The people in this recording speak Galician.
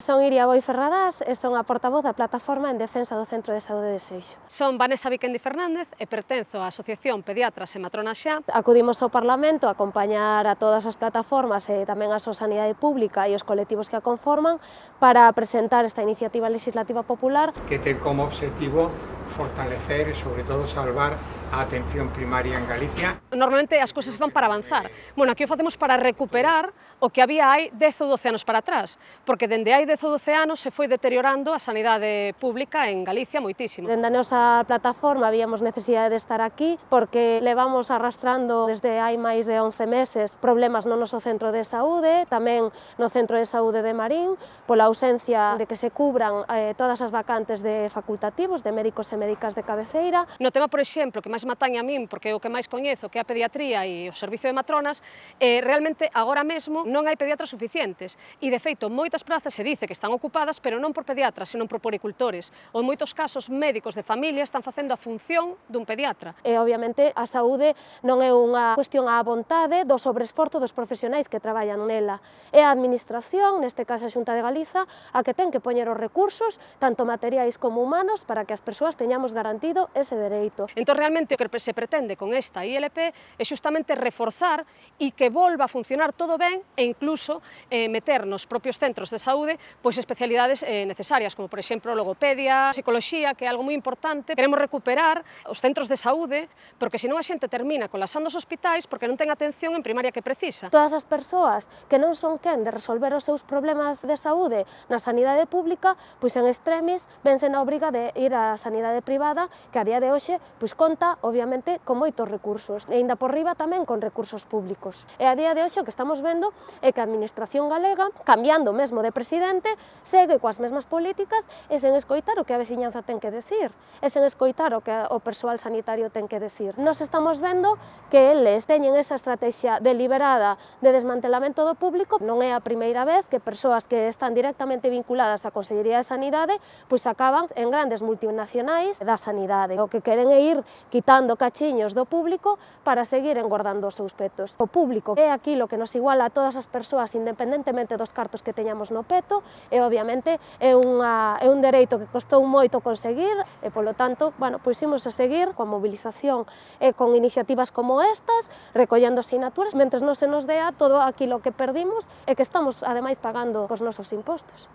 Son Iria Boi Ferradas e son a portavoz da plataforma en defensa do Centro de Saúde de Seixo. Son Vanessa Vikendi Fernández e pertenzo á Asociación Pediatras e Matronas Xa. Acudimos ao Parlamento a acompañar a todas as plataformas e tamén a súa sanidade pública e os colectivos que a conforman para presentar esta iniciativa legislativa popular que ten como objetivo fortalecer e, sobre todo, salvar a atención primaria en Galicia. Normalmente as cousas van para avanzar. Bueno, aquí o facemos para recuperar o que había hai 10 ou 12 anos para atrás, porque dende hai 10 ou 12 anos se foi deteriorando a sanidade pública en Galicia moitísimo. Dende a nosa plataforma víamos necesidade de estar aquí porque levamos arrastrando desde hai máis de 11 meses problemas no noso centro de saúde, tamén no centro de saúde de Marín, pola ausencia de que se cubran todas as vacantes de facultativos, de médicos e médicas de cabeceira. No tema, por exemplo, que máis mataña a min, porque é o que máis coñezo, que é a pediatría e o servicio de matronas, realmente agora mesmo non hai pediatras suficientes e, de feito, moitas prazas se dice que están ocupadas, pero non por pediatras, senón por puericultores. Ou en moitos casos, médicos de familia están facendo a función dun pediatra. E, obviamente, a saúde non é unha cuestión á vontade do sobreesforzo dos profesionais que traballan nela. É a Administración, neste caso a Xunta de Galiza, a que ten que poñer os recursos, tanto materiais como humanos, para que as persoas teñamos garantido ese dereito. Entón, realmente, o que se pretende con esta ILP é xustamente reforzar e que volva a funcionar todo ben e incluso meter nos propios centros de saúde pois especialidades necesarias, como por exemplo logopedia, psicoloxía, que é algo moi importante. Queremos recuperar os centros de saúde, porque senón a xente termina colapsando os hospitais porque non ten atención en primaria que precisa. Todas as persoas que non son quen de resolver os seus problemas de saúde na sanidade pública, pois en extremis vense na obriga de ir á sanidade privada, que a día de hoxe pois conta, obviamente, con moitos recursos, e ainda por riba tamén con recursos públicos. E a día de hoxe o que estamos vendo é que a Administración galega, cambiando mesmo de presidente, segue coas mesmas políticas e sen escoitar o que a veciñanza ten que decir, e sen escoitar o que o persoal sanitario ten que decir. Nos estamos vendo que eles teñen esa estrategia deliberada de desmantelamento do público. Non é a primeira vez que persoas que están directamente vinculadas á Consellería de Sanidade pois acaban en grandes multinacionais da sanidade. O que queren é ir quitando cachiños do público para seguir engordando os seus petos. O público é aquilo que nos iguala a todas as persoas independentemente dos cartos que teñamos no peto e, obviamente, é un dereito que costou moito conseguir e, polo tanto, pois imos a seguir coa mobilización e con iniciativas como estas, recollendo sinaturas, mentres non se nos dea todo aquilo que perdimos e que estamos, ademais, pagando cos nosos impostos.